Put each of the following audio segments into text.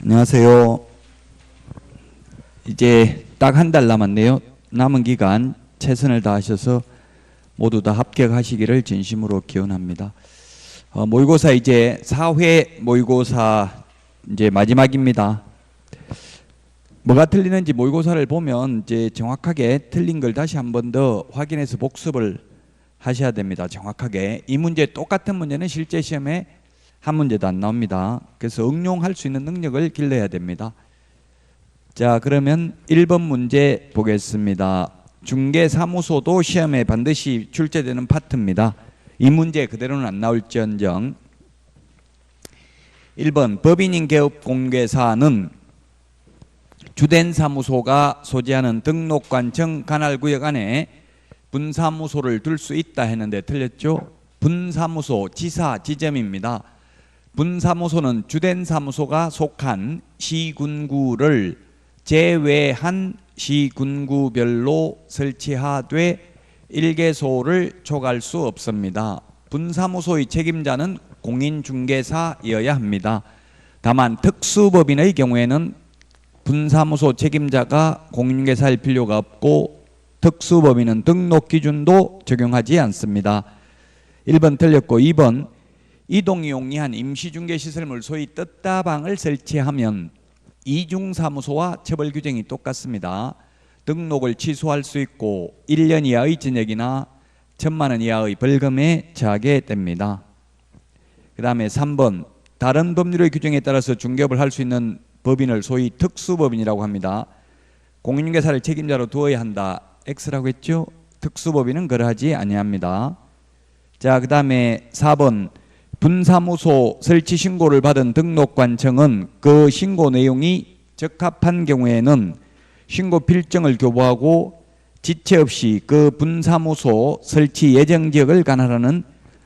안녕하세요. 이제 딱 한 달 남았네요. 남은 기간 최선을 다하셔서 모두 다 합격하시기를 진심으로 기원합니다. 모의고사 이제 4회 모의고사 이제 마지막입니다. 뭐가 틀리는지 모의고사를 보면 이제 정확하게 틀린 걸 다시 한 번 더 확인해서 복습을 하셔야 됩니다. 정확하게. 이 문제 똑같은 문제는 실제 시험에 한 문제도 안 나옵니다. 그래서 응용할 수 있는 능력을 길러야 됩니다. 자, 그러면 1번 문제 보겠습니다. 중개사무소도 시험에 반드시 출제되는 파트입니다. 이 문제 그대로는 안 나올지언정 1번 법인인 개업공개사는 주된 사무소가 소재하는 등록관청 관할구역 안에 분사무소를 둘 수 있다 했는데 틀렸죠? 분사무소, 지사, 지점입니다. 분사무소는 주된 사무소가 속한 시군구를 제외한 시군구별로 설치하되 일개소를 촉할 수 없습니다. 분사무소의 책임자는 공인중개사여야 합니다. 다만 특수법인의 경우에는 분사무소 책임자가 공인중개사일 필요가 없고 특수법인은 등록기준도 적용하지 않습니다. 1번 틀렸고 2번 이동이 용이한 임시중개시설물 소위 떴다방을 설치하면 이중사무소와 처벌규정이 똑같습니다. 등록을 취소할 수 있고 1년 이하의 징역이나 1,000만 원 이하의 벌금에 처하게 됩니다. 그 다음에 3번 다른 법률의 규정에 따라서 중개업을 할 수 있는 법인을 소위 특수법인이라고 합니다. 공인중개사를 책임자로 두어야 한다. X라고 했죠? 특수법인은 그러하지 아니합니다. 자, 그 다음에 4번 분사무소 설치 신고를 받은 등록관청은 그 신고 내용이 적합한 경우에는 신고 필정을 교부하고 지체 없이 그 분사무소 설치 예정지역을 관할하는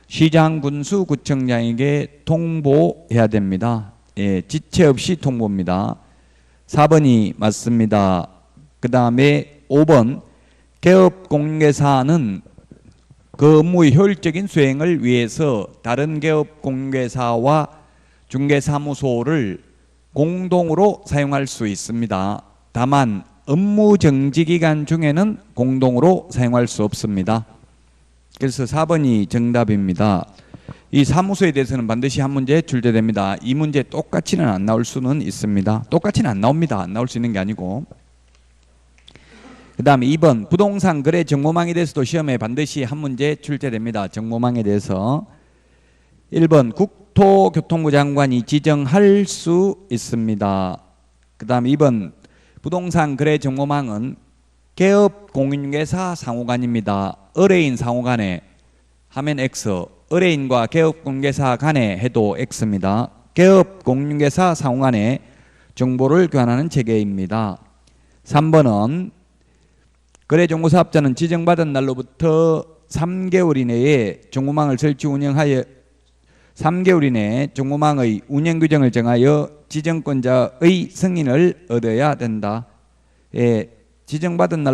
시장군수구청장에게 통보해야 됩니다. 예, 지체 없이 통보입니다. 4번이 맞습니다. 그 다음에 5번 개업공개사는 그 업무의 효율적인 수행을 위해서 다른 개업공개사와 중개사무소를 공동으로 사용할 수 있습니다. 다만 업무 정지 기간 중에는 공동으로 사용할 수 없습니다. 그래서 4번이 정답입니다. 이 사무소에 대해서는 반드시 한 문제 출제됩니다. 이 문제 똑같이는 안 나올 수는 있습니다. 똑같이는 안 나옵니다. 안 나올 수 있는 게 아니고. 그 다음에 2번 부동산 거래 정보망에 대해서도 시험에 반드시 한 문제 출제됩니다. 정보망에 대해서 1번 국토교통부 장관이 지정할 수 있습니다. 그 다음에 2번 부동산 거래 정보망은 개업 공인중개사 상호간입니다. 의뢰인 상호간에 하면 X, 의뢰인과 개업 공개사 간에 해도 X입니다. 개업 공인중개사 상호간에 정보를 교환하는 체계입니다. 3번은 거래정보사업자는 지정받은 날로부터 3개월 이내에 정보망을 설치 운영하여 3개월 이내에 정보망의 운영 규정을 정하여 지정권자의 승인을 얻어야 된다. 예, 지정받은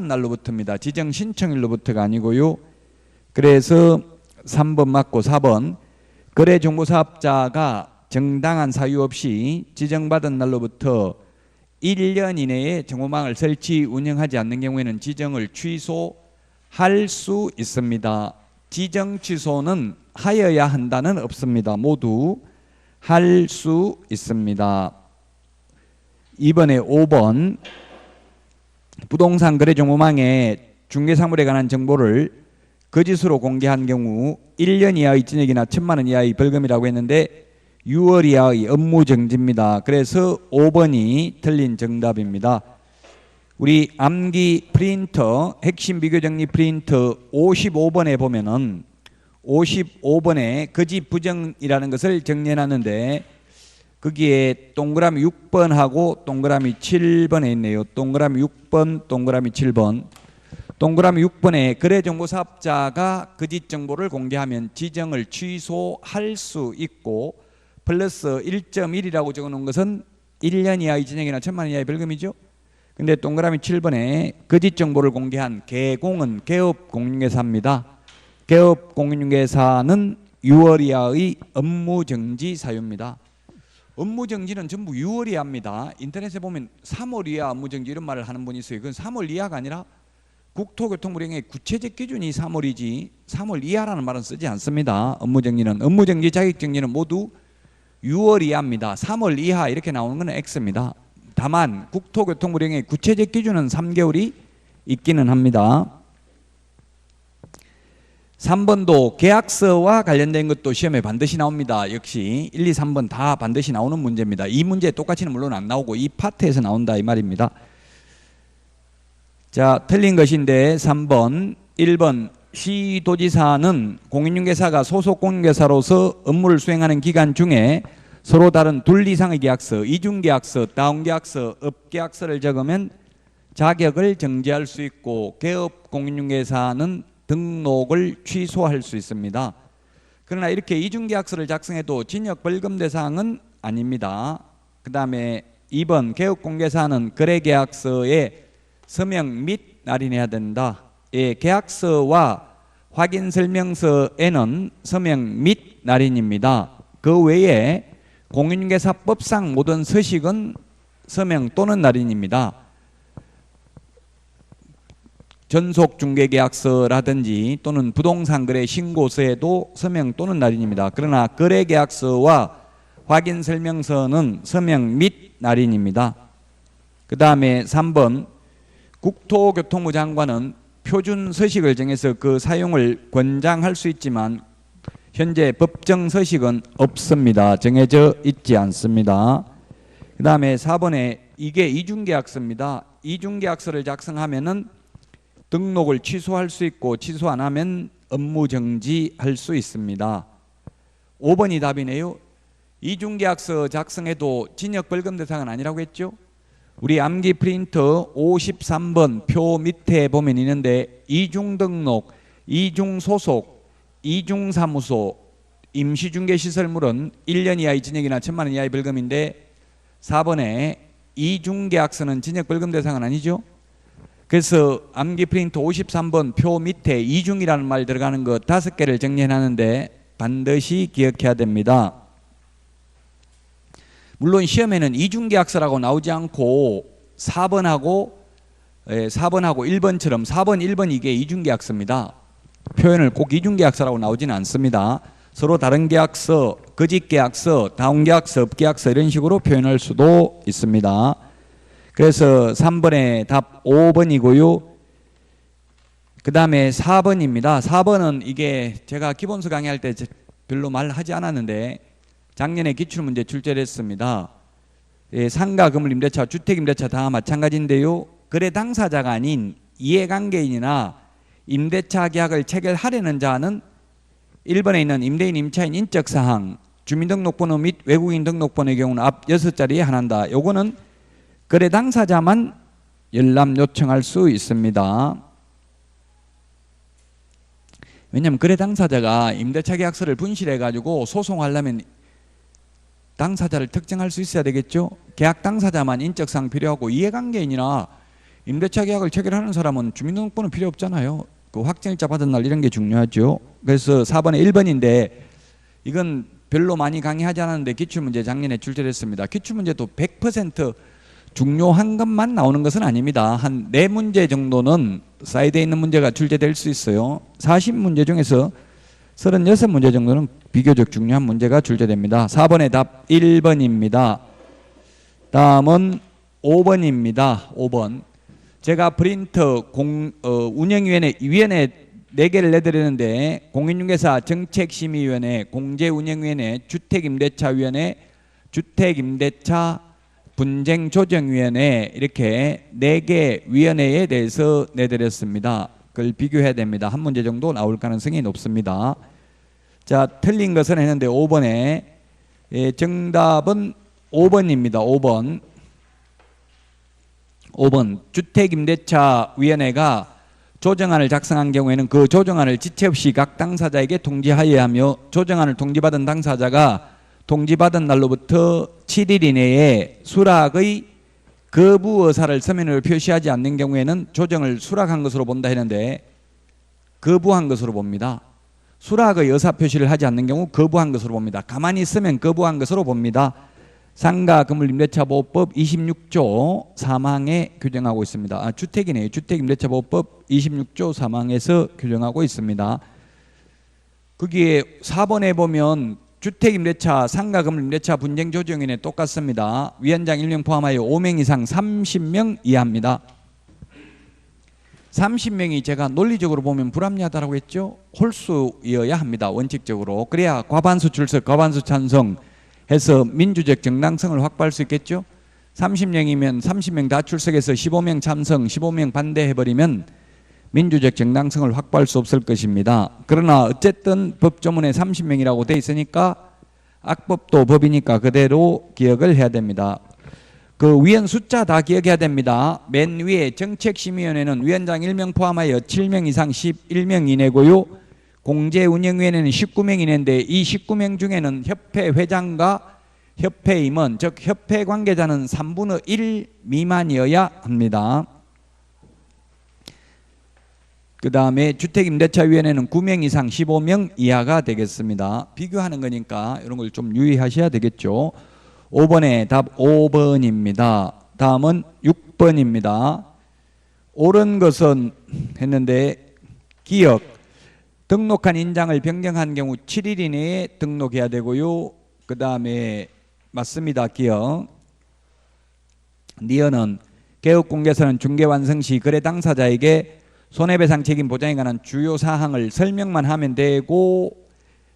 날로부터입니다. 지정 신청일로부터가 아니고요. 그래서 3번 맞고 4번 거래정보사업자가 정당한 사유 없이 지정받은 날로부터 1년 이내에 정보망을 설치 운영하지 않는 경우에는 지정을 취소할 수 있습니다. 지정 취소는 하여야 한다는 없습니다. 모두 할 수 있습니다. 이번에 5번 부동산 거래 정보망에 중개사물에 관한 정보를 거짓으로 공개한 경우 1년 이하의 징역이나 1,000만 원 이하의 벌금이라고 했는데 6월 이하의 업무 정지입니다. 그래서 5번이 틀린 정답입니다. 우리 암기 프린터 핵심 비교 정리 프린터 55번에 보면은 55번에 거짓 부정이라는 것을 정리해놨는데 거기에 동그라미 6번하고 동그라미 7번에 있네요. 동그라미 6번, 동그라미 7번. 동그라미 6번에 거래정보사업자가 거짓 정보를 공개하면 지정을 취소할 수 있고 플러스 1.1이라고 적어놓은 것은 1년 이하의 징역이나 1,000만 원 이하의 벌금이죠. 근데 동그라미 7번에 거짓 정보를 공개한 개공은 개업공인중개사입니다. 개업공인중개사는 6월 이하의 업무정지 사유입니다. 업무정지는 전부 6월 이하입니다. 인터넷에 보면 3월 이하 업무정지 이런 말을 하는 분이 있어요. 그건 3월 이하가 아니라 국토교통부령의 구체적 기준이 3월이지 3월 이하라는 말은 쓰지 않습니다. 업무정지는 업무정지, 자격정지는 모두 6월 이하입니다. 3월 이하 이렇게 나오는 건 X입니다. 다만 국토교통부령의 구체적 기준은 3개월이 있기는 합니다. 3번도 계약서와 관련된 것도 시험에 반드시 나옵니다. 역시 1, 2, 3번 다 반드시 나오는 문제입니다. 이 문제 똑같이는 물론 안 나오고 이 파트에서 나온다 이 말입니다. 자, 틀린 것인데 3번 1번 시도지사는 공인중개사가 소속 공인중개사로서 업무를 수행하는 기간 중에 서로 다른 둘 이상의 계약서, 이중계약서, 다운계약서, 업계약서를 적으면 자격을 정지할 수 있고 개업 공인중개사는 등록을 취소할 수 있습니다. 그러나 이렇게 이중계약서를 작성해도 징역벌금 대상은 아닙니다. 그 다음에 2번 개업공개사는 거래계약서에 서명 및 날인해야 된다. 예, 계약서와 확인설명서에는 서명 및 날인입니다. 그 외에 공인중개사법상 모든 서식은 서명 또는 날인입니다. 전속중개계약서라든지 또는 부동산거래 신고서에도 서명 또는 날인입니다. 그러나 거래계약서와 확인설명서는 서명 및 날인입니다. 그 다음에 3번 국토교통부 장관은 표준 서식을 정해서 그 사용을 권장할 수 있지만 현재 법정 서식은 없습니다. 정해져 있지 않습니다. 그 다음에 4번에 이게 이중계약서입니다. 이중계약서를 작성하면은 등록을 취소할 수 있고 취소 안 하면 업무정지할 수 있습니다. 5번이 답이네요. 이중계약서 작성해도 징역벌금 대상은 아니라고 했죠. 우리 암기 프린터 53번 표 밑에 보면 있는데 이중등록, 이중소속, 이중사무소, 임시중개시설물은 1년 이하의 징역이나 1,000만 원 이하의 벌금인데 4번에 이중계약서는 징역벌금 대상은 아니죠. 그래서 암기 프린터 53번 표 밑에 이중이라는 말 들어가는 거 5개를 정리해놨는데 반드시 기억해야 됩니다. 물론 시험에는 이중계약서라고 나오지 않고 4번하고 1번처럼 4번, 1번 이게 이중계약서입니다. 표현을 꼭 이중계약서라고 나오지는 않습니다. 서로 다른 계약서, 거짓계약서, 다운계약서, 업계약서 이런 식으로 표현할 수도 있습니다. 그래서 3번의 답 5번이고요. 그 다음에 4번입니다. 4번은 이게 제가 기본서 강의할 때 별로 말하지 않았는데 작년에 기출문제 출제를 했습니다. 상가, 건물, 임대차, 주택, 임대차 다 마찬가지인데요. 거래 당사자가 아닌 이해관계인이나 임대차 계약을 체결하려는 자는 1번에 있는 임대인, 임차인 인적사항, 주민등록번호 및 외국인 등록번호의 경우는 앞 6자리에 하나다. 요거는 거래 당사자만 열람 요청할 수 있습니다. 왜냐하면 거래 당사자가 임대차 계약서를 분실해 가지고 소송하려면 당사자를 특정할 수 있어야 되겠죠. 계약 당사자만 인적사항 필요하고 이해관계인이나 임대차 계약을 체결하는 사람은 주민등록번호 필요 없잖아요. 그 확정일자 받은 날 이런 게 중요하죠. 그래서 4번에 1번인데 이건 별로 많이 강의하지 않았는데 기출문제 작년에 출제했습니다. 기출문제도 100% 중요한 것만 나오는 것은 아닙니다. 한 4문제 정도는 사이드에 있는 문제가 출제될 수 있어요. 40문제 중에서 36문제 정도는 비교적 중요한 문제가 출제됩니다. 4번의 답 1번입니다. 다음은 5번입니다. 5번. 제가 프린터 운영위원회 4개를 내드리는데 공인중개사 정책심의위원회, 공제운영위원회, 주택임대차위원회, 주택임대차 분쟁조정위원회 이렇게 4개 위원회에 대해서 내드렸습니다. 그걸 비교해야 됩니다. 한 문제 정도 나올 가능성이 높습니다. 자, 틀린 것은 했는데 5번에 정답은 5번입니다. 5번 주택임대차위원회가 조정안을 작성한 경우에는 그 조정안을 지체 없이 각 당사자에게 통지하여야 하며 조정안을 통지받은 당사자가 통지받은 날로부터 7일 이내에 수락의 거부 의사를 서면으로 표시하지 않는 경우에는 조정을 수락한 것으로 본다 했는데 거부한 것으로 봅니다. 수락의 의사 표시를 하지 않는 경우 거부한 것으로 봅니다. 가만히 있으면 거부한 것으로 봅니다. 상가 건물 임대차 보호법 26조 3항에 규정하고 있습니다. 주택이네요. 주택 임대차 보호법 26조 3항에서 규정하고 있습니다. 거기에 4번에 보면 주택 임대차, 상가 건물 임대차 분쟁 조정위원회 똑같습니다. 위원장 1명 포함하여 5명 이상 30명 이하입니다. 30명이 제가 논리적으로 보면 불합리하다라고 했죠. 홀수이어야 합니다. 원칙적으로. 그래야 과반수 출석, 과반수 찬성 해서 민주적 정당성을 확보할 수 있겠죠. 30명이면 30명 다 출석해서 15명 참석, 15명 반대해버리면 민주적 정당성을 확보할 수 없을 것입니다. 그러나 어쨌든 법조문에 30명이라고 돼 있으니까 악법도 법이니까 그대로 기억을 해야 됩니다. 그 위원 숫자 다 기억해야 됩니다. 맨 위에 정책심의위원회는 위원장 1명 포함하여 7명 이상 11명 이내고요. 공제운영위원회는 19명 이내인데 이 19명 중에는 협회 회장과 협회 임원, 즉 협회 관계자는 3분의 1 미만이어야 합니다. 그 다음에 주택임대차위원회는 9명 이상 15명 이하가 되겠습니다. 비교하는 거니까 이런 걸 좀 유의하셔야 되겠죠. 5번에 답 5번입니다. 다음은 6번입니다. 옳은 것은 했는데 기억, 등록한 인장을 변경한 경우 7일 이내에 등록해야 되고요. 그 다음에 맞습니다. 기억. 니은은 개업공개서는 중개완성 시 거래 당사자에게 손해배상 책임 보장에 관한 주요 사항을 설명만 하면 되고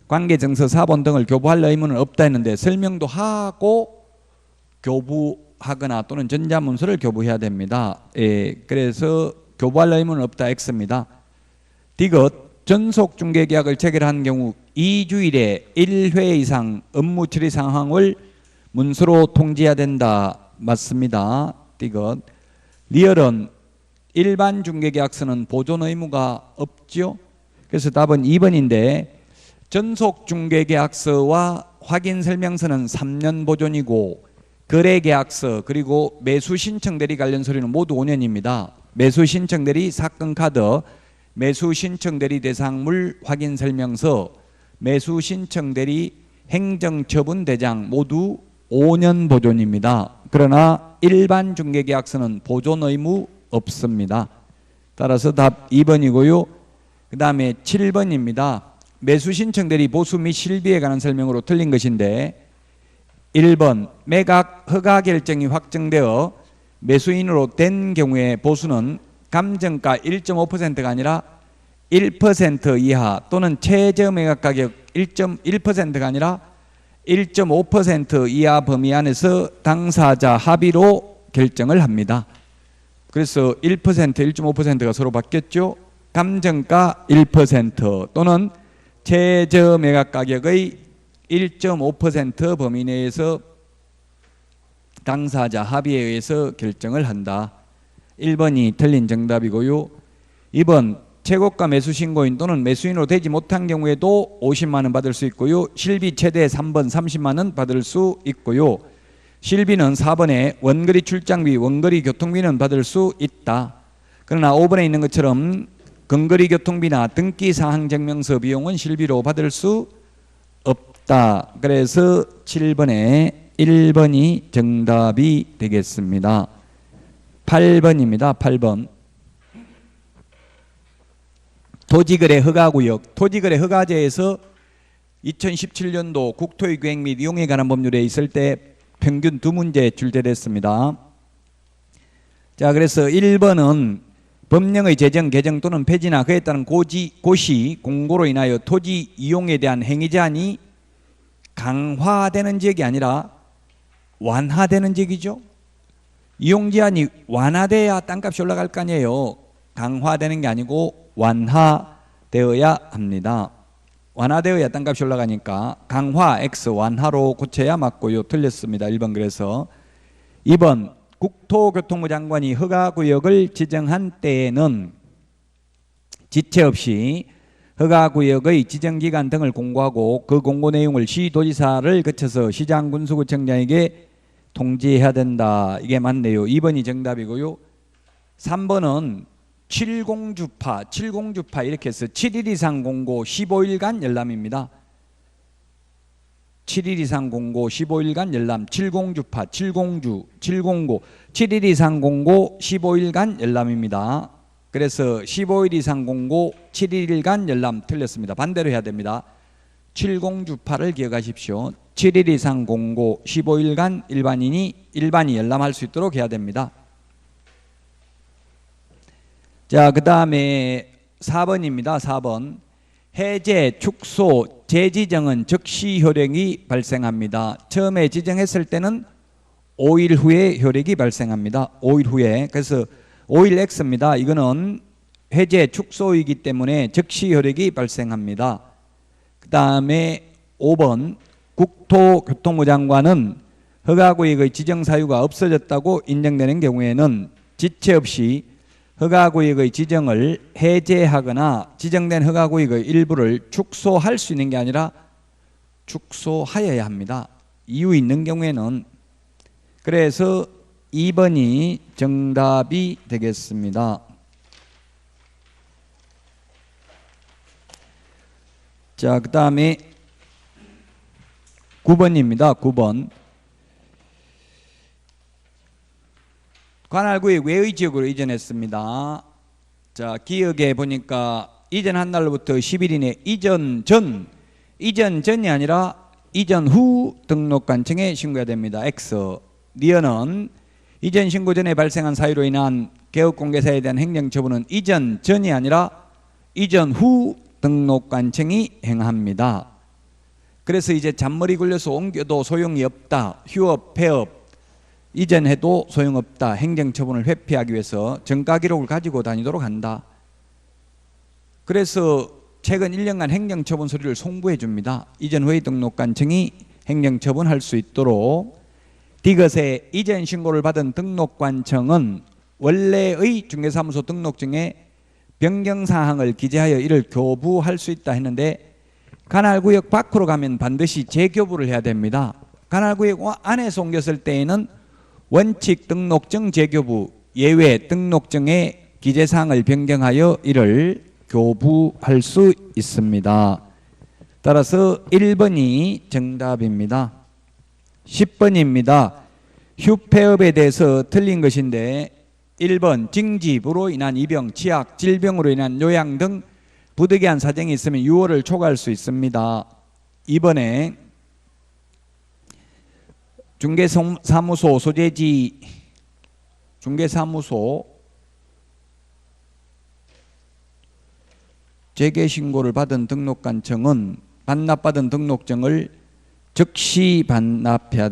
관계증서 사본 등을 교부할 의무는 없다 했는데 설명도 하고 교부하거나 또는 전자문서를 교부해야 됩니다. 그래서 교부할 의무는 없다 X입니다. 디귿 전속중개계약을 체결한 경우 2주일에 1회 이상 업무 처리 상황을 문서로 통지해야 된다. 맞습니다. 디귿 리얼은 일반 중개계약서는 보존 의무가 없죠. 그래서 답은 2번인데 전속중개계약서와 확인설명서는 3년 보존이고 거래계약서 그리고 매수신청대리 관련 서류는 모두 5년입니다. 매수신청대리 사건카드, 매수신청대리 대상물 확인설명서, 매수신청대리 행정처분대장 모두 5년 보존입니다. 그러나 일반 중개계약서는 보존 의무 없습니다. 따라서 답 2번이고요. 그 다음에 7번입니다. 매수신청대리 보수 및 실비에 관한 설명으로 틀린 것인데 1번 매각 허가 결정이 확정되어 매수인으로 된 경우에 보수는 감정가 1.5%가 아니라 1% 이하 또는 최저 매각가격 1.1%가 아니라 1.5% 이하 범위 안에서 당사자 합의로 결정을 합니다. 그래서 1%, 1.5%가 서로 바뀌었죠. 감정가 1% 또는 최저 매각 가격의 1.5% 범위 내에서 당사자 합의에 의해서 결정을 한다. 1번이 틀린 정답이고요. 2번 최고가 매수신고인 또는 매수인으로 되지 못한 경우에도 50만 원 받을 수 있고요. 실비 최대 3번 30만 원 받을 수 있고요. 실비는 4번에 원거리 출장비, 원거리 교통비는 받을 수 있다. 그러나 5번에 있는 것처럼 근거리 교통비나 등기사항증명서 비용은 실비로 받을 수 없다. 그래서 7번에 1번이 정답이 되겠습니다. 8번입니다. 8번. 토지거래 허가구역, 토지거래 허가제에서 2017년도 국토의 계획 및 이용에 관한 법률에 있을 때 평균 2문제 출제됐습니다. 자, 그래서 1번은 법령의 제정, 개정 또는 폐지나 그에 따른 고시, 공고로 인하여 토지 이용에 대한 행위 제한이 강화되는 지역이 아니라 완화되는 지역이죠. 이용 제한이 완화돼야 땅값이 올라갈 거 아니에요. 강화되는 게 아니고 완화되어야 합니다. 완화되어야 땅값이 올라가니까 강화 X 완화로 고쳐야 맞고요. 틀렸습니다. 1번. 그래서 2번 국토교통부 장관이 허가구역을 지정한 때에는 지체 없이 허가구역의 지정기간 등을 공고하고 그 공고 내용을 시도지사를 거쳐서 시장군수구청장에게 통지해야 된다. 이게 맞네요. 2번이 정답이고요. 3번은 70주파 이렇게 해서 7일 이상 공고 15일간 열람입니다. 7일 이상 공고 15일간 열람, 7공주파, 7공주, 7공고, 7일 이상 공고 15일간 열람입니다. 그래서 15일 이상 공고 7일간 열람 틀렸습니다. 반대로 해야 됩니다. 7공주파를 기억하십시오. 7일 이상 공고 15일간 일반이 열람할 수 있도록 해야 됩니다. 자, 그 다음에 4번입니다. 4번. 해제, 축소, 재지정은 즉시 효력이 발생합니다. 처음에 지정했을 때는 5일 후에 효력이 발생합니다. 5일 후에. 그래서 5일 X입니다. 이거는 해제, 축소이기 때문에 즉시 효력이 발생합니다. 그 다음에 5번. 국토교통부 장관은 허가구역의 지정사유가 없어졌다고 인정되는 경우에는 지체 없이 허가구역의 지정을 해제하거나 지정된 허가구역의 일부를 축소할 수 있는 게 아니라 축소하여야 합니다. 이유 있는 경우에는. 그래서 2번이 정답이 되겠습니다. 자, 그 다음에 9번입니다. 9번. 관할구역 외의 지역으로 이전했습니다. 자, 기억에 보니까 이전한 날로부터 10일 이내 이전 전이 아니라 이전 후 등록관청에 신고해야 됩니다. X. 니어는 이전 신고 전에 발생한 사유로 인한 개업공개사에 대한 행정처분은 이전 전이 아니라 이전 후 등록관청이 행합니다. 그래서 이제 잔머리 굴려서 옮겨도 소용이 없다. 휴업, 폐업 이전해도 소용없다. 행정처분을 회피하기 위해서 정가기록을 가지고 다니도록 한다. 그래서 최근 1년간 행정처분 서류를 송부해 줍니다. 이전 후의 등록관청이 행정처분할 수 있도록. 디귿에 이전 신고를 받은 등록관청은 원래의 중개사무소 등록증에 변경사항을 기재하여 이를 교부할 수 있다 했는데 관할구역 밖으로 가면 반드시 재교부를 해야 됩니다. 관할구역 안에서 옮겼을 때에는 원칙 등록증 재교부, 예외 등록증의 기재사항을 변경하여 이를 교부할 수 있습니다. 따라서 1번이 정답입니다. 10번입니다. 휴폐업에 대해서 틀린 것인데 1번 징집으로 인한 입영, 치약, 질병으로 인한 요양 등 부득이한 사정이 있으면 6월을 초과할 수 있습니다. 2번에 중개사무소 소재지 중개사무소 재개신고를 받은 등록관청은 반납받은 등록증을 즉시 반환해야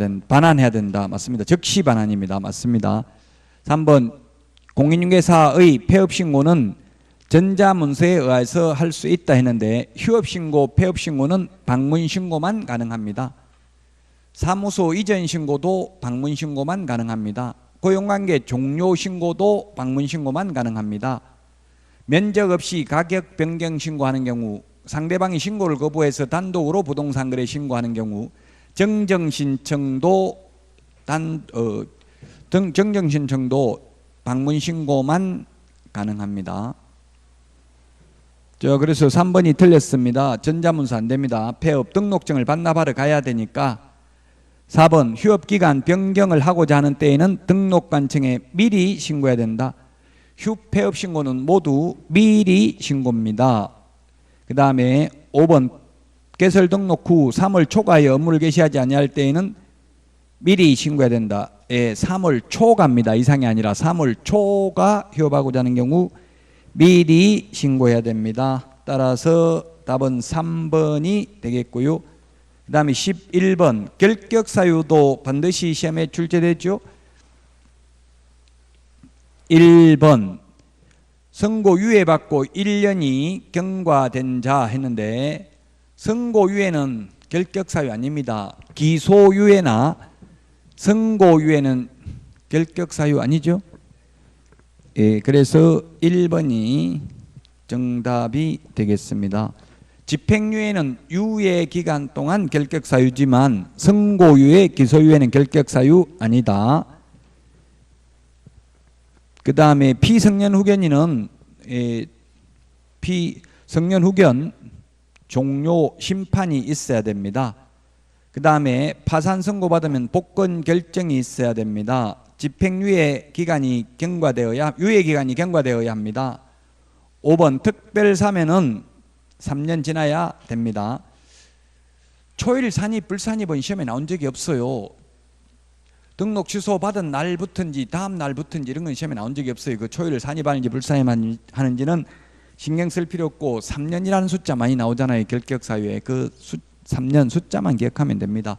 된다. 맞습니다. 즉시 반환입니다. 맞습니다. 3번 공인중개사의 폐업신고는 전자문서에 의해서 할 수 있다 했는데 휴업신고, 폐업신고는 방문신고만 가능합니다. 사무소 이전 신고도 방문신고만 가능합니다. 고용관계 종료 신고도 방문신고만 가능합니다. 면적 없이 가격 변경 신고하는 경우, 상대방이 신고를 거부해서 단독으로 부동산 거래 신고하는 경우, 정정신청도 정정신청도 방문신고만 가능합니다. 그래서 3번이 틀렸습니다. 전자문서 안 됩니다. 폐업 등록증을 반납하러 가야 되니까. 4번 휴업기간 변경을 하고자 하는 때에는 등록관청에 미리 신고해야 된다. 휴폐업 신고는 모두 미리 신고입니다. 그 다음에 5번 개설 등록 후 3월 초과에 업무를 개시하지 아니할 때에는 미리 신고해야 된다. 3월 초과입니다. 이상이 아니라 3월 초가 휴업하고자 하는 경우 미리 신고해야 됩니다. 따라서 답은 3번이 되겠고요. 그 다음에 11번 결격사유도 반드시 시험에 출제되죠. 1번 선고유예 받고 1년이 경과된 자 했는데 선고유예는 결격사유 아닙니다. 기소유예나 선고유예는 결격사유 아니죠. 그래서 1번이 정답이 되겠습니다. 집행유예는 유예 기간 동안 결격사유지만 선고유예, 기소유예는 결격사유 아니다. 그 다음에 피성년 후견인은 피성년 후견 종료 심판이 있어야 됩니다. 그 다음에 파산 선고받으면 복권 결정이 있어야 됩니다. 집행유예 기간이 유예 기간이 경과되어야 합니다. 5번 특별 사면은 3년 지나야 됩니다. 초일 산입 불산입은 시험에 나온 적이 없어요. 등록 취소 받은 날부터인지 다음 날부터인지 이런 건 시험에 나온 적이 없어요. 그 초일을 산입하는지 불산입하는지는 신경 쓸 필요 없고 3년이라는 숫자 많이 나오잖아요. 결격사유에. 그 3년 숫자만 기억하면 됩니다.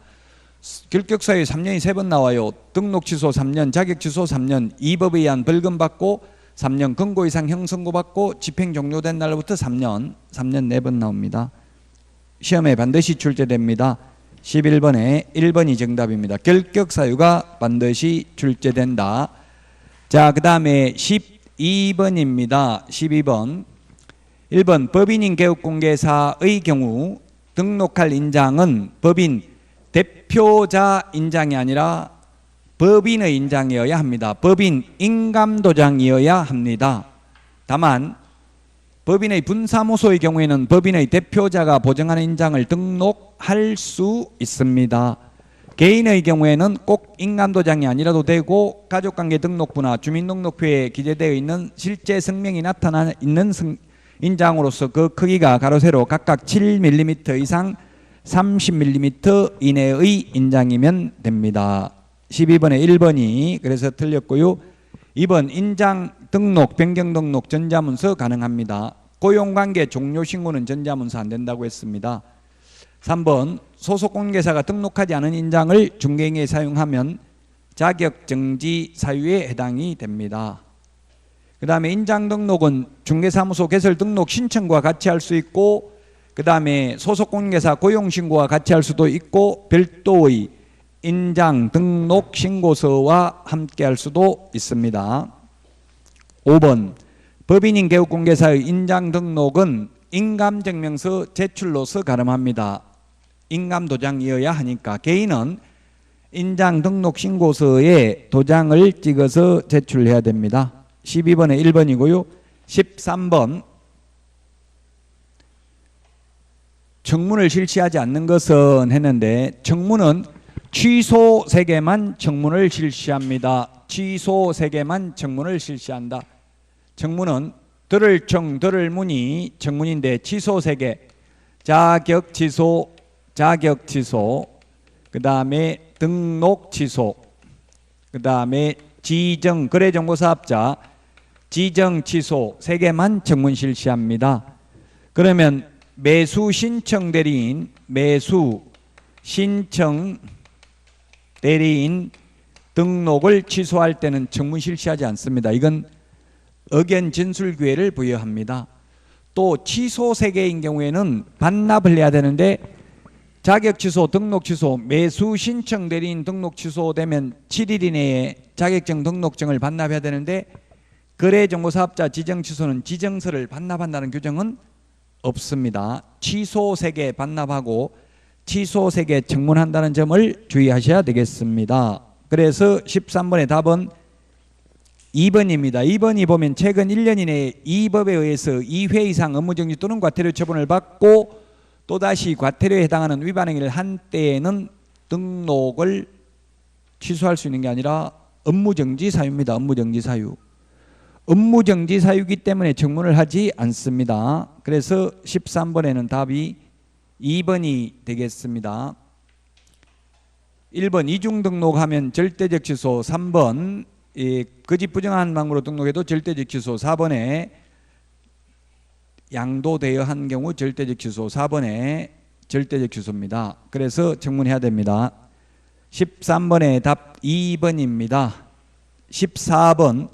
결격사유에 3년이 3번 나와요. 등록 취소 3년, 자격 취소 3년, 이 법에 의한 벌금 받고 3년, 금고 이상 형선고 받고 집행 종료된 날부터 3년 4번 나옵니다. 시험에 반드시 출제됩니다. 11번에 1번이 정답입니다. 결격사유가 반드시 출제된다. 자, 그 다음에 12번입니다. 12번 1번 법인인 개업공개사의 경우 등록할 인장은 법인 대표자 인장이 아니라 법인의 인장이어야 합니다. 법인 인감도장이어야 합니다. 다만 법인의 분사무소의 경우에는 법인의 대표자가 보증하는 인장을 등록할 수 있습니다. 개인의 경우에는 꼭 인감도장이 아니라도 되고 가족관계 등록부나 주민등록표에 기재되어 있는 실제 성명이 나타나 있는 인장으로서 그 크기가 가로 세로 각각 7mm 이상 30mm 이내의 인장이면 됩니다. 12번에 1번이 그래서 틀렸고요. 2번 인장 등록, 변경 등록 전자문서 가능합니다. 고용관계 종료 신고는 전자문서 안 된다고 했습니다. 3번 소속공개사가 등록하지 않은 인장을 중개인에 사용하면 자격정지 사유에 해당이 됩니다. 그 다음에 인장 등록은 중개사무소 개설 등록 신청과 같이 할 수 있고 그 다음에 소속공개사 고용신고와 같이 할 수도 있고 별도의 인장 등록 신고서와 함께 할 수도 있습니다. 5번 법인인 개업공개사의 인장 등록은 인감증명서 제출로서 가능합니다. 인감도장이어야 하니까 개인은 인장 등록 신고서에 도장을 찍어서 제출해야 됩니다. 12번에 1번이고요. 13번 청문을 실시하지 않는 것은 했는데 청문은 취소 3개만 청문을 실시합니다. 취소 3개만 청문을 실시한다. 청문은 들을 청, 들을 문이 청문인데 취소 3개 자격 취소, 자격 취소 그 다음에 등록 취소 그 다음에 지정 거래정보사업자 지정 취소 3개만 청문 실시합니다. 그러면 매수 신청 대리인 매수 신청 대리인 등록을 취소할 때는 청문 실시하지 않습니다. 이건 의견 진술 기회를 부여합니다. 또 취소 3개인 경우에는 반납을 해야 되는데 자격 취소, 등록 취소, 매수 신청 대리인 등록 취소되면 7일 이내에 자격증 등록증을 반납해야 되는데 거래정보사업자 지정 취소는 지정서를 반납한다는 규정은 없습니다. 취소 3개 반납하고 취소 3개 청문한다는 점을 주의하셔야 되겠습니다. 그래서 13번의 답은 2번입니다. 2번이 보면 최근 1년 이내에 이 법에 의해서 2회 이상 업무정지 또는 과태료 처분을 받고 또다시 과태료에 해당하는 위반 행위를 한 때에는 등록을 취소할 수 있는 게 아니라 업무정지 사유입니다. 업무정지 사유. 업무정지 사유이기 때문에 청문을 하지 않습니다. 그래서 13번에는 답이 2번이 되겠습니다. 1번 이중등록하면 절대적 취소, 3번 거짓 부정한 방법으로 등록해도 절대적 취소, 4번에 양도되어 한 경우 절대적 취소, 4번에 절대적 취소입니다. 그래서 청문해야 됩니다. 13번의 답 2번입니다. 14번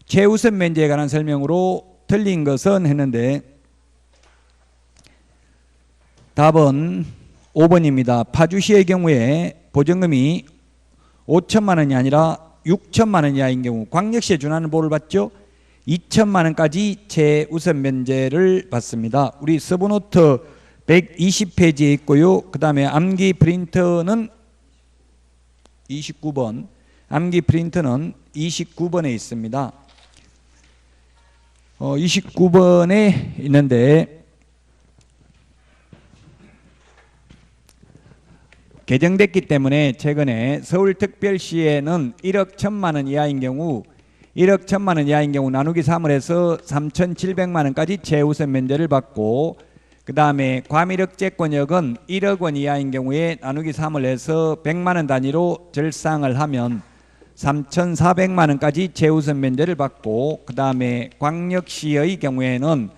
최우선 면제에 관한 설명으로 틀린 것은 했는데 답은 5번입니다. 파주시의 경우에 보증금이 5천만 원이 아니라 6천만 원 이하인 경우 광역시에 준하는 보호를 받죠. 2천만 원까지 최우선 면제를 받습니다. 우리 서브노트 120페이지에 있고요. 그 다음에 암기 프린터는 29번, 암기 프린터는 29번에 있습니다. 29번에 있는데 개정됐기 때문에 최근에 서울특별시에는 1억 1천만 원 이하인 경우 1억 1천만 원 이하인 경우 나누기 3을 해서 3,700만 원까지 최우선 면제를 받고, 그 다음에 과밀억제권역은 1억 원 이하인 경우에 나누기 3을 해서 100만 원 단위로 절상을 하면 3,400만 원까지 최우선 면제를 받고, 그 다음에 광역시의 경우에는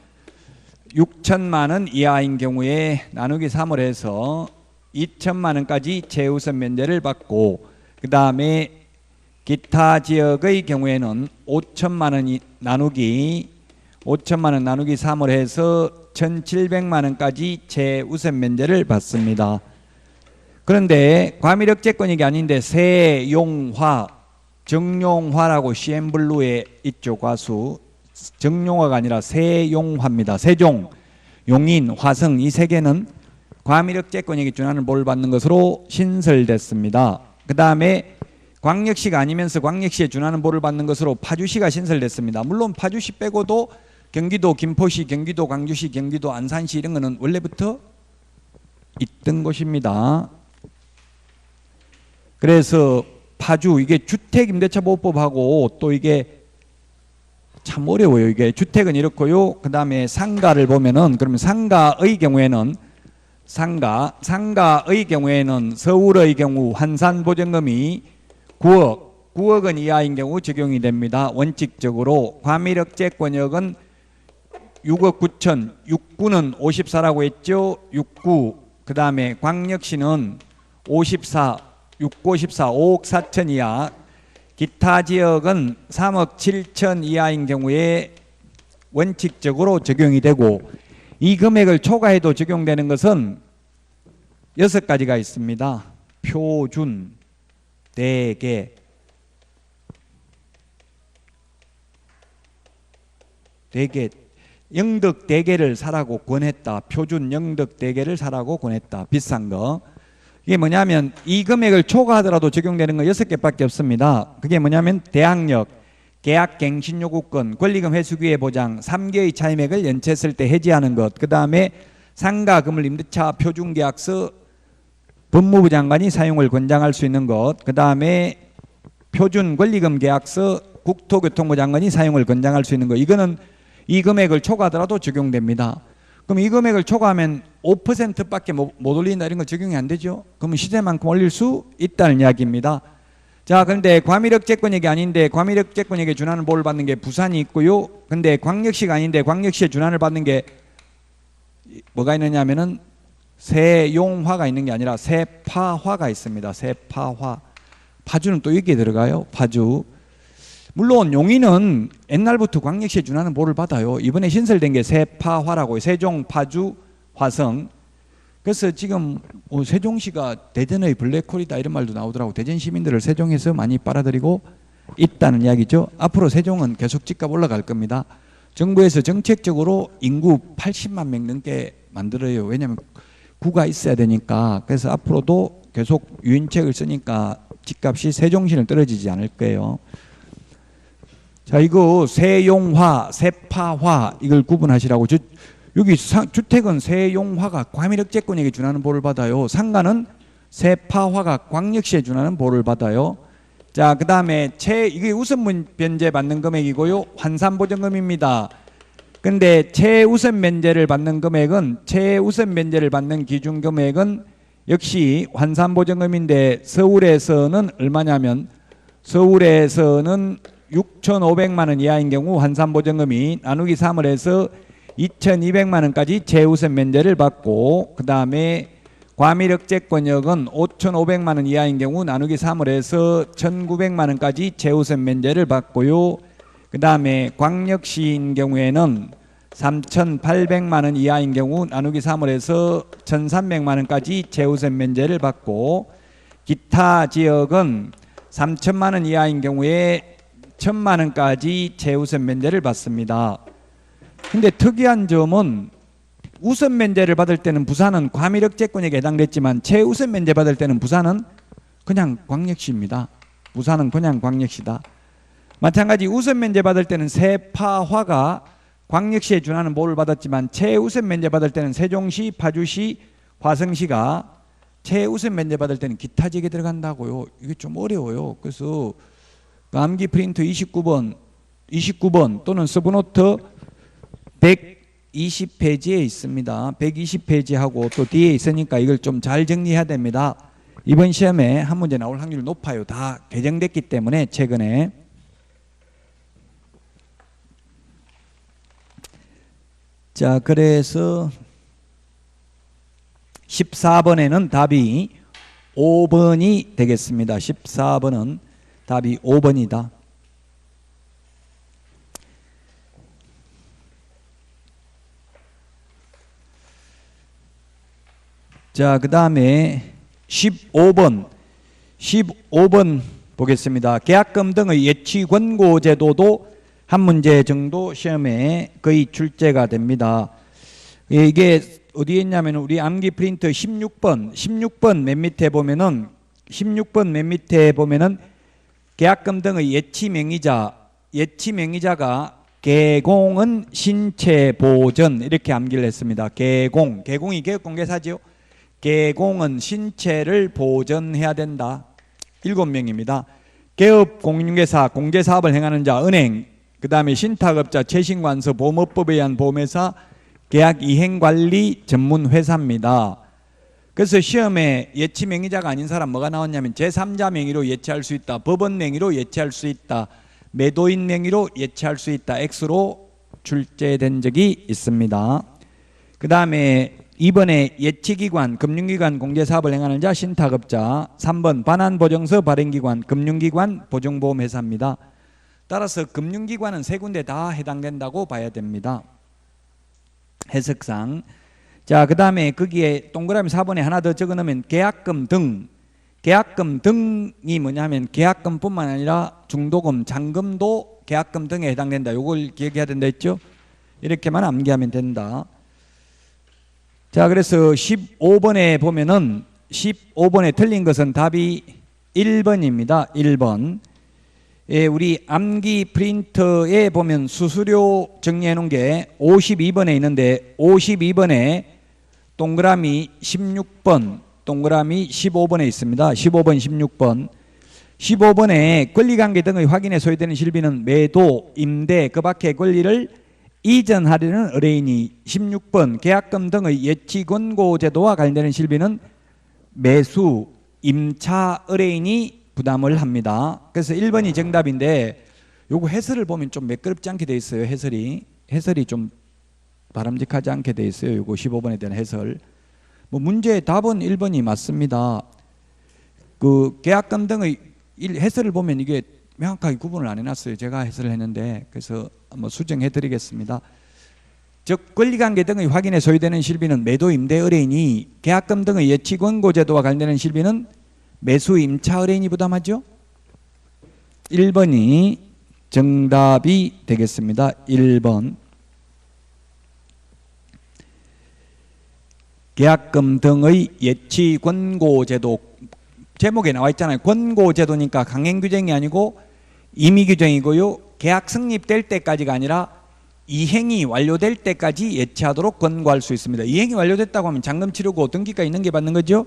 6천만 원 이하인 경우에 나누기 3을 해서 2천만 원까지 최우선 면제를 받고, 그 다음에 기타 지역의 경우에는 5천만 원 나누기 3을 해서 1,700만 원까지 최우선 면제를 받습니다. 그런데 과밀억제권이 아닌데 세용화, 정용화라고 CN블루에 있죠. 과수 정용화가 아니라 세용화입니다. 세종, 용인, 화성 이 세 개는 과밀억제권에게 준하는 보호를 받는 것으로 신설됐습니다. 그 다음에 광역시가 아니면서 광역시에 준하는 보호를 받는 것으로 파주시가 신설됐습니다. 물론 파주시 빼고도 경기도 김포시, 경기도 광주시, 경기도 안산시 이런 거는 원래부터 있던 곳입니다. 그래서 파주 이게 주택임대차보호법하고 또 이게 참 어려워요. 이게 주택은 이렇고요. 그 다음에 상가를 보면은 그러면 상가의 경우에는 상가의 경우에는 서울의 경우 환산보전금이 9억 원 이하인 경우 적용이 됩니다. 원칙적으로 과밀억제권역은 6억 9천, 6구는 54라고 했죠. 6구. 그 다음에 광역시는 54, 654, 5억 4천 이하. 기타 지역은 3억 7천 이하인 경우에 원칙적으로 적용이 되고, 이 금액을 초과해도 적용되는 것은 6가지가 있습니다. 표준, 대개, 영덕 대게를 사라고 권했다. 표준 영덕 대게를 사라고 권했다. 비싼 거. 이게 뭐냐면 이 금액을 초과하더라도 적용되는 거 6개밖에 없습니다. 그게 뭐냐면 대항력, 계약갱신요구권, 권리금 회수기회 보장, 3개의 차임액을 연체했을 때 해지하는 것, 그 다음에 상가, 건물, 임대차, 표준계약서 법무부 장관이 사용을 권장할 수 있는 것, 그 다음에 표준 권리금 계약서 국토교통부 장관이 사용을 권장할 수 있는 것, 이거는 이 금액을 초과하더라도 적용됩니다. 그럼 이 금액을 초과하면 5%밖에 못 올린다 이런 거 적용이 안 되죠. 그러면 시세만큼 올릴 수 있다는 이야기입니다. 자, 그런데 과밀억제권역이 아닌데 과밀억제권역에 준하는 보호를 받는 게 부산이 있고요. 근데 광역시가 아닌데 광역시에 준하를 받는 게 뭐가 있느냐면은 세용화가 있는 게 아니라 세파화가 있습니다. 세파화. 파주는 또 여기에 들어가요. 파주. 물론 용인은 옛날부터 광역시에 준하는 보호를 받아요. 이번에 신설된 게 세파화라고요. 세종, 파주, 화성. 그래서 지금 세종시가 대전의 블랙홀이다 이런 말도 나오더라고. 대전 시민들을 세종에서 많이 빨아들이고 있다는 이야기죠. 앞으로 세종은 계속 집값 올라갈 겁니다. 정부에서 정책적으로 인구 80만 명 넘게 만들어요. 왜냐하면 구가 있어야 되니까. 그래서 앞으로도 계속 유인책을 쓰니까 집값이 세종시는 떨어지지 않을 거예요. 자, 이거 세용화, 세파화 이걸 구분하시라고. 여기 주택은 세용화가 과밀억제권에게 준하는 보호를 받아요. 상가는 세파화가 광역시에 준하는 보호를 받아요. 자, 그 다음에 이게 우선 변제 받는 금액이고요. 환산보전금입니다. 근데 최우선 면제를 받는 금액은 최우선 면제를 받는 기준 금액은 역시 환산보전금인데 서울에서는 얼마냐면 서울에서는 6,500만 원 이하인 경우 환산보전금이 나누기 3을 해서 2,200만 원까지 최우선 면제를 받고, 그 다음에 과밀억제권역은 5,500만 원 이하인 경우 나누기 3을 해서 1,900만 원까지 최우선 면제를 받고요. 그 다음에 광역시인 경우에는 3,800만 원 이하인 경우 나누기 3을 해서 1,300만 원까지 최우선 면제를 받고, 기타 지역은 3천만 원 이하인 경우에 1,000만 원까지 최우선 면제를 받습니다. 근데 특이한 점은 우선 면제를 받을 때는 부산은 과밀억제권에게 해당됐지만 최우선 면제 받을 때는 부산은 그냥 광역시입니다. 부산은 그냥 광역시다. 마찬가지 우선 면제 받을 때는 세파화가 광역시에 준하는 보호를 받았지만 최우선 면제 받을 때는 세종시, 파주시, 화성시가 최우선 면제 받을 때는 기타직에 들어간다고요. 이게 좀 어려워요. 그래서 암기 프린트 29번 또는 서브노트 120페이지에 있습니다. 120페이지하고 또 뒤에 있으니까 이걸 좀 잘 정리해야 됩니다. 이번 시험에 한 문제 나올 확률이 높아요. 다 개정됐기 때문에 최근에. 자, 그래서 14번에는 답이 5번이 되겠습니다. 14번은 답이 5번이다. 자, 그 다음에 15번 보겠습니다. 계약금 등의 예치 권고 제도도 한 문제 정도 시험에 거의 출제가 됩니다. 이게 어디에 있냐면 우리 암기 프린트 16번 맨 밑에 보면은 16번 맨 밑에 보면은 계약금 등의 예치 명의자가 개공은 신체 보전 이렇게 암기를 했습니다. 개공이 개업공개사지요. 개공은 신체를 보전해야 된다. 7명입니다. 개업공인중개사 공제사업을 행하는 자 은행, 그 다음에 신탁업자 최신관서 보험업법에 의한 보험회사 계약 이행관리 전문회사입니다. 그래서 시험에 예치 명의자가 아닌 사람 뭐가 나왔냐면 제3자 명의로 예치할 수 있다. 법원 명의로 예치할 수 있다. 매도인 명의로 예치할 수 있다. X로 출제된 적이 있습니다. 그 다음에 2번에 예치기관, 금융기관 공제사업을 행하는 자 신탁업자. 3번 반환보증서 발행기관, 금융기관 보증보험회사입니다. 따라서 금융기관은 세 군데 다 해당된다고 봐야 됩니다. 해석상. 자, 그 다음에 거기에 동그라미 4번에 하나 더 적어놓으면 계약금 등이 뭐냐면 계약금뿐만 아니라 중도금, 잔금도 계약금 등에 해당된다. 이걸 기억해야 된다 했죠. 이렇게만 암기하면 된다. 자, 그래서 15번에 보면은 15번에 틀린 것은 답이 1번입니다. 1번. 예, 우리 암기 프린터에 보면 수수료 정리해 놓은 게 52번에 있는데 52번에 동그라미 16번, 동그라미 15번에 있습니다. 15번, 16번. 15번에 권리관계 등의 확인에 소요되는 실비는 매도, 임대, 그 밖의 권리를 이전하려는 의뢰인이. 16번 계약금 등의 예치 권고 제도와 관련되는 실비는 매수, 임차 의뢰인이 부담을 합니다. 그래서 1번이 정답인데 요거 해설을 보면 좀 매끄럽지 않게 돼 있어요. 해설이 좀 바람직하지 않게 돼 있어요. 요거 15번에 대한 해설. 뭐 문제의 답은 1번이 맞습니다. 그 계약금 등의 해설을 보면 이게 명확하게 구분을 안 해놨어요. 제가 해설을 했는데. 그래서 한번 수정해 드리겠습니다. 즉 권리관계 등의 확인에 소요되는 실비는 매도, 임대 의뢰인이, 계약금 등의 예치 권고 제도와 관련되는 실비는 매수, 임차 의뢰인이 부담하죠. 1번이 정답이 되겠습니다. 1번. 계약금 등의 예치 권고 제도, 제목에 나와 있잖아요. 권고 제도니까 강행 규정이 아니고 임의 규정이고요. 계약 성립될 때까지가 아니라 이행이 완료될 때까지 예치하도록 권고할 수 있습니다. 이행이 완료됐다고 하면 잔금 치르고 등기가 있는 게 받는 거죠.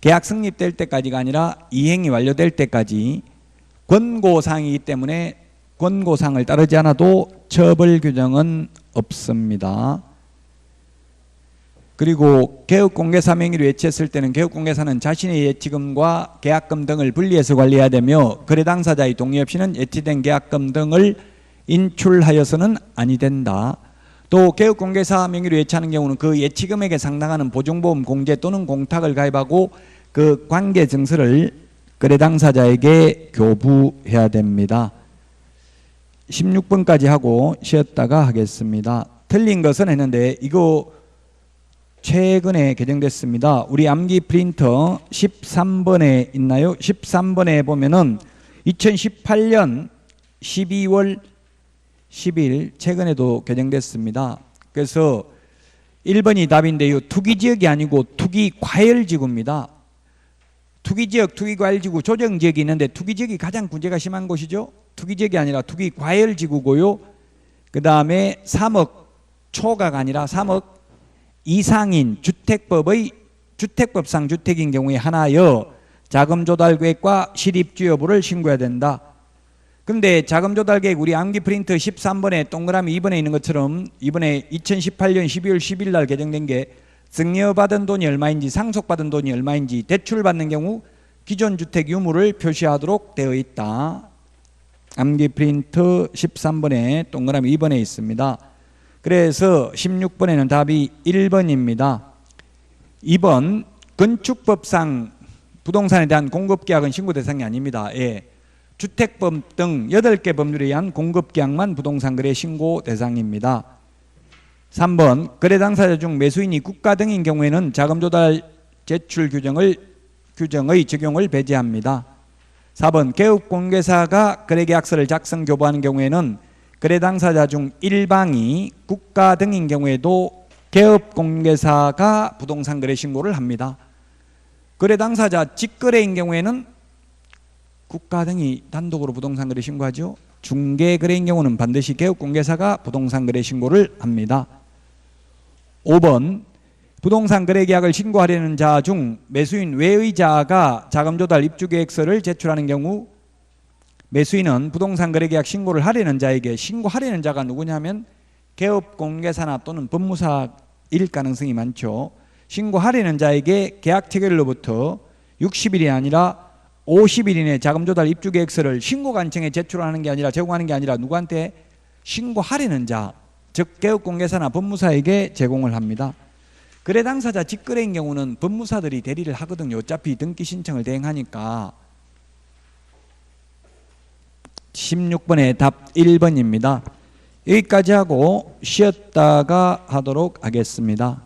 계약 성립될 때까지가 아니라 이행이 완료될 때까지. 권고사항이기 때문에 권고사항을 따르지 않아도 처벌 규정은 없습니다. 그리고 개업공개사 명의로 예치했을 때는 개업공개사는 자신의 예치금과 계약금 등을 분리해서 관리해야 되며 거래 당사자의 동의 없이는 예치된 계약금 등을 인출하여서는 아니 된다. 또 개업공개사 명의로 예치하는 경우는 그 예치금액에 상당하는 보증보험 공제 또는 공탁을 가입하고 그 관계 증서를 거래 당사자에게 교부해야 됩니다. 16번까지 하고 쉬었다가 하겠습니다. 틀린 것은 했는데 이거 최근에 개정됐습니다. 우리 암기 프린터 13번에 있나요? 13번에 보면은 2018년 12월 10일 최근에도 개정됐습니다. 그래서 1번이 답인데요. 투기지역이 아니고 투기과열지구입니다. 투기지역, 투기과열지구, 조정지역이 있는데 투기지역이 가장 문제가 심한 곳이죠. 투기지역이 아니라 투기과열지구고요. 그 다음에 3억 초과가 아니라 3억 이상인 주택법상 주택인 경우에 하나여 자금 조달 계획과 실입주 여부를 신고해야 된다. 근데 자금 조달 계획 우리 암기 프린트 13번에 동그라미 2번에 있는 것처럼 이번에 2018년 12월 10일 날 개정된 게 증여받은 돈이 얼마인지 상속받은 돈이 얼마인지 대출받는 경우 기존 주택 유무를 표시하도록 되어 있다. 암기 프린트 13번에 동그라미 2번에 있습니다. 그래서 16번에는 답이 1번입니다. 2번 건축법상 부동산에 대한 공급계약은 신고 대상이 아닙니다. 예. 주택법 등 8개 법률에 의한 공급계약만 부동산거래 신고 대상입니다. 3번 거래 당사자 중 매수인이 국가 등인 경우에는 자금조달 제출 규정의 적용을 배제합니다. 4번 개업공개사가 거래계약서를 작성 교부하는 경우에는 거래 당사자 중 일방이 국가 등인 경우에도 개업공개사가 부동산거래 신고를 합니다. 거래 당사자 직거래인 경우에는 국가 등이 단독으로 부동산거래 신고하죠. 중개거래인 경우는 반드시 개업공개사가 부동산거래 신고를 합니다. 5번 부동산거래계약을 신고하려는 자 중 매수인 외의자가 자금조달 입주계획서를 제출하는 경우 매수인은 부동산거래계약 신고를 하려는 자에게 신고하려는 자가 누구냐면 개업공개사나 또는 법무사일 가능성이 많죠. 신고하려는 자에게 계약 체결로부터 60일이 아니라 50일 이내 자금조달 입주계획서를 신고관청에 제출하는 게 아니라 제공하는 게 아니라 누구한테 신고하려는 자, 즉 개업공개사나 법무사에게 제공을 합니다. 거래 당사자 직거래인 경우는 법무사들이 대리를 하거든요. 어차피 등기 신청을 대행하니까. 16번의 답 1번입니다. 여기까지 하고 쉬었다가 하도록 하겠습니다.